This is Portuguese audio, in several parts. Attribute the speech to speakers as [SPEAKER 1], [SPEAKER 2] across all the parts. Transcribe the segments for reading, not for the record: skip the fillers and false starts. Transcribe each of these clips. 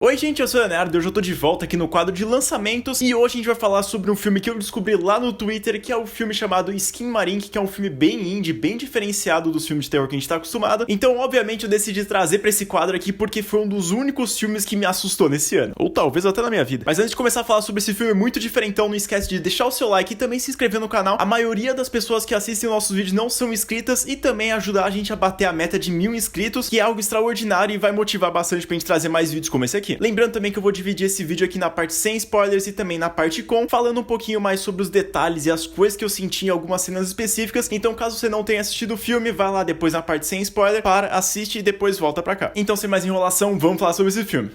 [SPEAKER 1] Oi gente, eu sou o Leonardo, hoje eu tô de volta aqui no quadro de lançamentos e hoje a gente vai falar sobre um filme que eu descobri lá no Twitter, que é o filme chamado Skinamarink, que é um filme bem indie, bem diferenciado dos filmes de terror que a gente tá acostumado. Então, obviamente, eu decidi trazer pra esse quadro aqui porque foi um dos únicos filmes que me assustou nesse ano, ou talvez até na minha vida. Mas antes de começar a falar sobre esse filme muito diferentão, não esquece de deixar o seu like e também se inscrever no canal. A maioria das pessoas que assistem nossos vídeos não são inscritas e também ajudar a gente a bater a meta de 1000 inscritos, que é algo extraordinário e vai motivar bastante pra gente trazer mais vídeos como esse aqui. Lembrando também que eu vou dividir esse vídeo aqui na parte sem spoilers e também na parte com, falando um pouquinho mais sobre os detalhes e as coisas que eu senti em algumas cenas específicas. Então, caso você não tenha assistido o filme, vai lá depois na parte sem spoiler, assiste e depois volta pra cá. Então, sem mais enrolação, vamos falar sobre esse filme.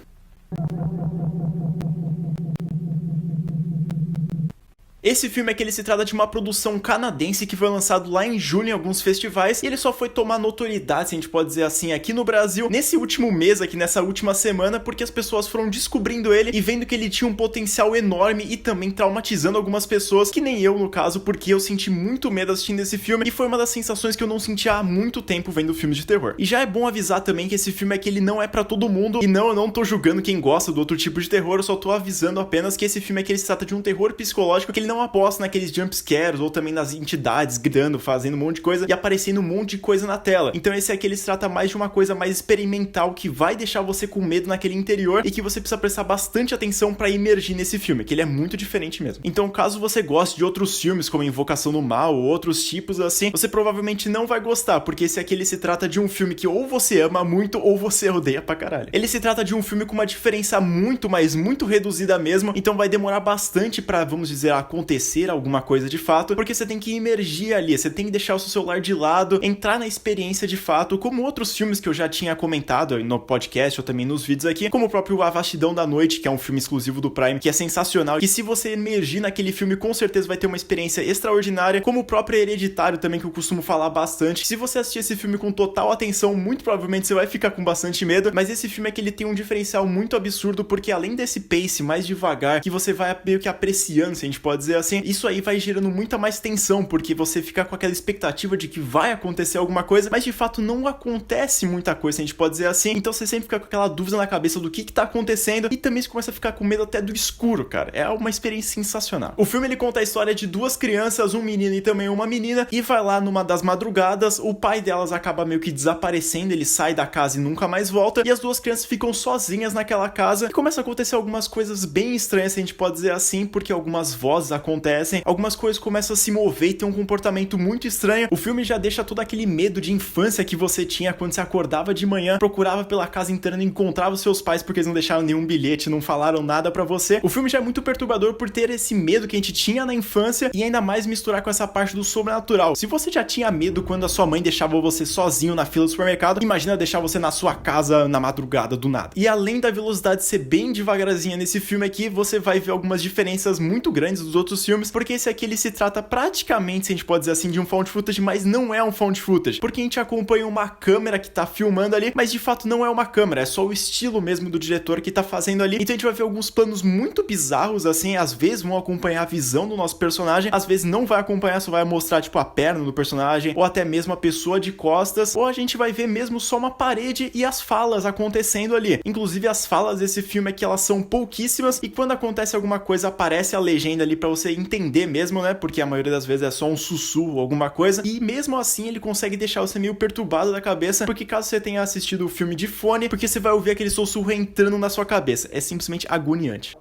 [SPEAKER 1] Esse filme é que ele se trata de uma produção canadense que foi lançado lá em julho em alguns festivais e ele só foi tomar notoriedade, se a gente pode dizer assim, aqui no Brasil nesse último mês, aqui nessa última semana, porque as pessoas foram descobrindo ele e vendo que ele tinha um potencial enorme e também traumatizando algumas pessoas, que nem eu no caso, porque eu senti muito medo assistindo esse filme e foi uma das sensações que eu não sentia há muito tempo vendo filmes de terror. E já é bom avisar também que esse filme é que ele não é pra todo mundo e não, eu não tô julgando quem gosta do outro tipo de terror, eu só tô avisando apenas que esse filme é que ele se trata de um terror psicológico, que ele não aposta naqueles jumpscares ou também nas entidades gritando, fazendo um monte de coisa e aparecendo um monte de coisa na tela. Então esse aqui ele se trata mais de uma coisa mais experimental que vai deixar você com medo naquele interior e que você precisa prestar bastante atenção pra imergir nesse filme, que ele é muito diferente mesmo. Então caso você goste de outros filmes como Invocação do Mal ou outros tipos assim, você provavelmente não vai gostar, porque esse aqui ele se trata de um filme que ou você ama muito ou você odeia pra caralho. Ele se trata de um filme com uma diferença muito, mas muito reduzida mesmo, então vai demorar bastante pra, vamos dizer, acontecer alguma coisa de fato, porque você tem que imergir ali, você tem que deixar o seu celular de lado, entrar na experiência de fato, como outros filmes que eu já tinha comentado no podcast ou também nos vídeos aqui, como o próprio A Vastidão da Noite, que é um filme exclusivo do Prime, que é sensacional, que se você emergir naquele filme, com certeza vai ter uma experiência extraordinária, como o próprio Hereditário também, que eu costumo falar bastante. Se você assistir esse filme com total atenção, muito provavelmente você vai ficar com bastante medo, mas esse filme é que ele tem um diferencial muito absurdo, porque além desse pace mais devagar, que você vai meio que apreciando, se a gente pode dizer assim, isso aí vai gerando muita mais tensão, porque você fica com aquela expectativa de que vai acontecer alguma coisa, mas de fato não acontece muita coisa, a gente pode dizer assim, então você sempre fica com aquela dúvida na cabeça do que tá acontecendo, e também você começa a ficar com medo até do escuro, cara, é uma experiência sensacional. O filme ele conta a história de duas crianças, um menino e também uma menina, e vai lá numa das madrugadas, o pai delas acaba meio que desaparecendo, ele sai da casa e nunca mais volta, e as duas crianças ficam sozinhas naquela casa, e começa a acontecer algumas coisas bem estranhas, se a gente pode dizer assim, porque algumas vozes acontecem, algumas coisas começam a se mover e tem um comportamento muito estranho. O filme já deixa todo aquele medo de infância que você tinha quando você acordava de manhã, procurava pela casa inteira e não encontrava os seus pais porque eles não deixaram nenhum bilhete, não falaram nada pra você. O filme já é muito perturbador por ter esse medo que a gente tinha na infância e ainda mais misturar com essa parte do sobrenatural. Se você já tinha medo quando a sua mãe deixava você sozinho na fila do supermercado, imagina deixar você na sua casa na madrugada do nada. E além da velocidade ser bem devagarzinha nesse filme aqui, você vai ver algumas diferenças muito grandes dos outros filmes, porque esse aqui ele se trata praticamente, se a gente pode dizer assim, de um found footage, mas não é um found footage, porque a gente acompanha uma câmera que tá filmando ali, mas de fato não é uma câmera, é só o estilo mesmo do diretor que tá fazendo ali. Então a gente vai ver alguns planos muito bizarros assim, às vezes vão acompanhar a visão do nosso personagem, às vezes não vai acompanhar, só vai mostrar tipo a perna do personagem, ou até mesmo a pessoa de costas, ou a gente vai ver mesmo só uma parede e as falas acontecendo ali. Inclusive as falas desse filme é que elas são pouquíssimas e quando acontece alguma coisa aparece a legenda ali pra você entender mesmo, né? Porque a maioria das vezes é só um sussurro, alguma coisa, e mesmo assim ele consegue deixar você meio perturbado da cabeça, porque caso você tenha assistido o filme de fone, porque você vai ouvir aquele sussurro entrando na sua cabeça, é simplesmente agoniante.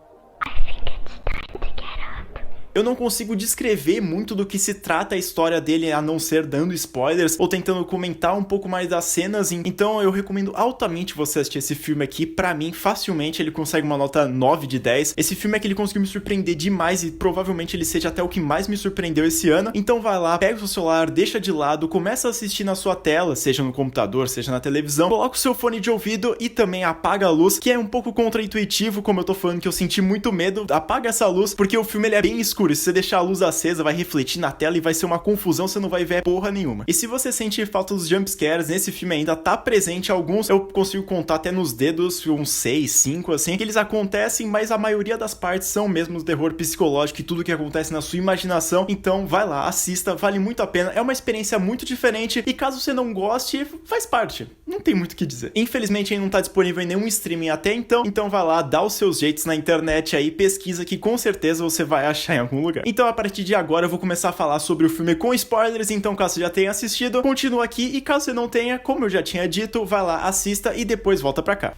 [SPEAKER 1] Eu não consigo descrever muito do que se trata a história dele, a não ser dando spoilers ou tentando comentar um pouco mais das cenas, então eu recomendo altamente você assistir esse filme aqui. Pra mim, facilmente ele consegue uma nota 9 de 10. Esse filme é que ele conseguiu me surpreender demais e provavelmente ele seja até o que mais me surpreendeu esse ano. Então vai lá, pega o seu celular, deixa de lado, começa a assistir na sua tela, seja no computador, seja na televisão, coloca o seu fone de ouvido e também apaga a luz, que é um pouco contraintuitivo, como eu tô falando que eu senti muito medo, apaga essa luz, porque o filme ele é bem escuro escuro, e se você deixar a luz acesa, vai refletir na tela e vai ser uma confusão, você não vai ver porra nenhuma. E se você sentir falta dos jumpscares, nesse filme ainda tá presente alguns, eu consigo contar até nos dedos, uns 6, 5, assim, que eles acontecem, mas a maioria das partes são mesmo do terror psicológico e tudo que acontece na sua imaginação. Então vai lá, assista, vale muito a pena, é uma experiência muito diferente, e caso você não goste, faz parte, não tem muito o que dizer. Infelizmente ainda não tá disponível em nenhum streaming até então vai lá, dá os seus jeitos na internet aí, pesquisa que com certeza você vai achar em algum lugar. Então a partir de agora eu vou começar a falar sobre o filme com spoilers, então caso você já tenha assistido, continua aqui, e caso você não tenha, como eu já tinha dito, vai lá, assista e depois volta pra cá.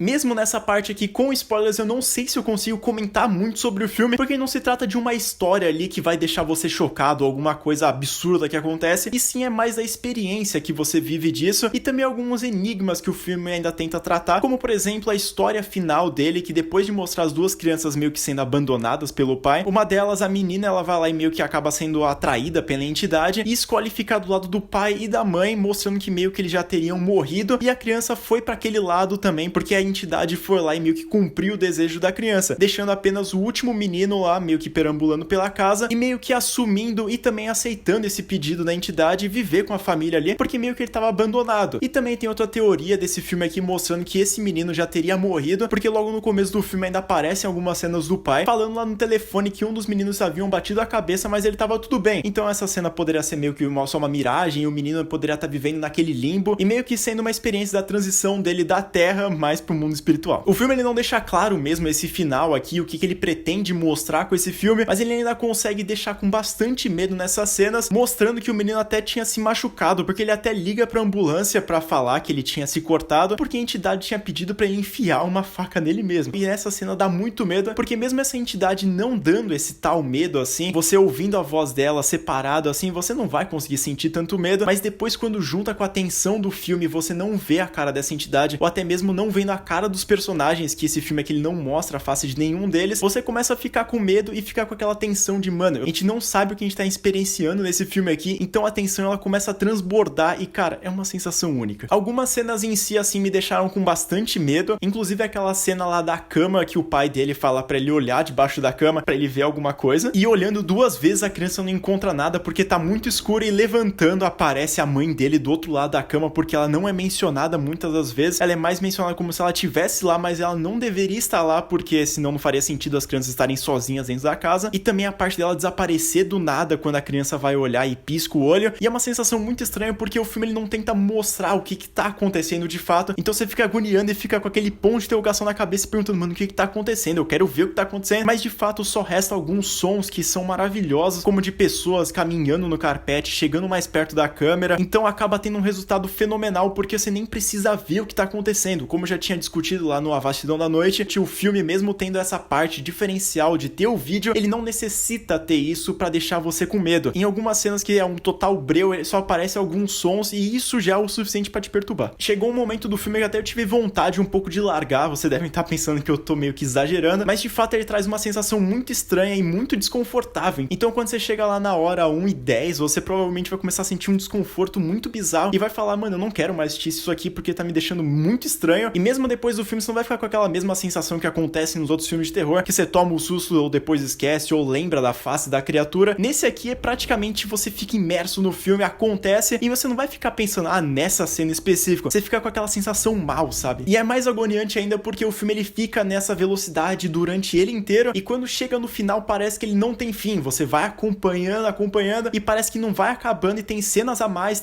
[SPEAKER 1] Mesmo nessa parte aqui com spoilers, eu não sei se eu consigo comentar muito sobre o filme, porque não se trata de uma história ali que vai deixar você chocado ou alguma coisa absurda que acontece, e sim é mais a experiência que você vive disso, e também alguns enigmas que o filme ainda tenta tratar, como por exemplo a história final dele, que depois de mostrar as duas crianças meio que sendo abandonadas pelo pai, uma delas, a menina, ela vai lá e meio que acaba sendo atraída pela entidade e escolhe ficar do lado do pai e da mãe, mostrando que meio que eles já teriam morrido, e a criança foi pra aquele lado também, porque a entidade foi lá e meio que cumpriu o desejo da criança, deixando apenas o último menino lá meio que perambulando pela casa e meio que assumindo e também aceitando esse pedido da entidade e viver com a família ali, porque meio que ele estava abandonado. E também tem outra teoria desse filme aqui mostrando que esse menino já teria morrido, porque logo no começo do filme ainda aparecem algumas cenas do pai falando lá no telefone que um dos meninos haviam batido a cabeça, mas ele tava tudo bem. Então essa cena poderia ser meio que só uma miragem, e o menino poderia estar vivendo naquele limbo e meio que sendo uma experiência da transição dele da Terra mais pro mundo espiritual. O filme ele não deixa claro mesmo esse final aqui, o que ele pretende mostrar com esse filme, mas ele ainda consegue deixar com bastante medo nessas cenas, mostrando que o menino até tinha se machucado, porque ele até liga pra ambulância pra falar que ele tinha se cortado, porque a entidade tinha pedido pra ele enfiar uma faca nele mesmo. E essa cena dá muito medo, porque mesmo essa entidade não dando esse tal medo assim, você ouvindo a voz dela separado assim, você não vai conseguir sentir tanto medo, mas depois quando junta com a tensão do filme, você não vê a cara dessa entidade, ou até mesmo não vendo a cara dos personagens, que esse filme aqui ele não mostra a face de nenhum deles, você começa a ficar com medo e ficar com aquela tensão de, mano, a gente não sabe o que a gente tá experienciando nesse filme aqui, então a tensão ela começa a transbordar e, cara, é uma sensação única. Algumas cenas em si, assim, me deixaram com bastante medo, inclusive aquela cena lá da cama que o pai dele fala pra ele olhar debaixo da cama pra ele ver alguma coisa, e olhando 2 vezes a criança não encontra nada porque tá muito escuro, e levantando aparece a mãe dele do outro lado da cama, porque ela não é mencionada muitas das vezes, ela é mais mencionada como se ela tivesse lá, mas ela não deveria estar lá, porque senão não faria sentido as crianças estarem sozinhas dentro da casa, e também a parte dela desaparecer do nada quando a criança vai olhar e pisca o olho, e é uma sensação muito estranha porque o filme ele não tenta mostrar o que tá acontecendo de fato, então você fica agoniando e fica com aquele ponto de interrogação na cabeça e perguntando, mano, o que tá acontecendo? Eu quero ver o que tá acontecendo, mas de fato só resta alguns sons que são maravilhosos, como de pessoas caminhando no carpete, chegando mais perto da câmera, então acaba tendo um resultado fenomenal, porque você nem precisa ver o que tá acontecendo, como eu já tinha discutido lá no A Vastidão da Noite, que o filme mesmo tendo essa parte diferencial de ter o vídeo, ele não necessita ter isso pra deixar você com medo. Em algumas cenas que é um total breu, só aparecem alguns sons e isso já é o suficiente pra te perturbar. Chegou um momento do filme que até eu tive vontade um pouco de largar, você deve estar pensando que eu tô meio que exagerando, mas de fato ele traz uma sensação muito estranha e muito desconfortável. Então quando você chega lá na hora 1:10, você provavelmente vai começar a sentir um desconforto muito bizarro e vai falar, mano, eu não quero mais assistir isso aqui porque tá me deixando muito estranho, e mesmo depois do filme você não vai ficar com aquela mesma sensação que acontece nos outros filmes de terror, que você toma um susto ou depois esquece ou lembra da face da criatura. Nesse aqui é praticamente você fica imerso no filme, acontece e você não vai ficar pensando, nessa cena específica, você fica com aquela sensação mal, sabe? E é mais agoniante ainda porque o filme ele fica nessa velocidade durante ele inteiro e quando chega no final parece que ele não tem fim, você vai acompanhando e parece que não vai acabando e tem cenas a mais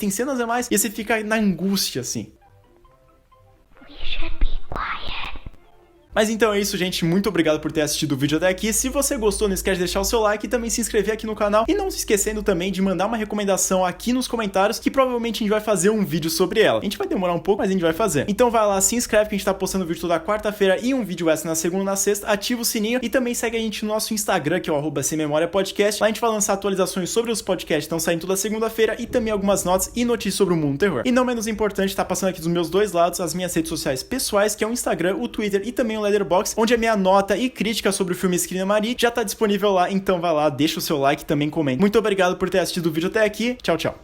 [SPEAKER 1] e você fica na angústia assim. Mas então é isso, gente, muito obrigado por ter assistido o vídeo até aqui. Se você gostou, não esquece de deixar o seu like e também se inscrever aqui no canal. E não se esquecendo também de mandar uma recomendação aqui nos comentários, que provavelmente a gente vai fazer um vídeo sobre ela. A gente vai demorar um pouco, mas a gente vai fazer. Então vai lá, se inscreve que a gente tá postando vídeo toda quarta-feira e um vídeo extra na segunda e na sexta. Ativa o sininho e também segue a gente no nosso Instagram, que é o @SemMemoriaPodcast. Lá a gente vai lançar atualizações sobre os podcasts que estão saindo toda segunda-feira e também algumas notas e notícias sobre o mundo terror. E não menos importante, tá passando aqui dos meus dois lados as minhas redes sociais pessoais, que é o Instagram, o Twitter e também o Letterboxd, onde a minha nota e crítica sobre o filme Scream Marie já tá disponível lá, então vai lá, deixa o seu like e também comenta. Muito obrigado por ter assistido o vídeo até aqui, tchau, tchau.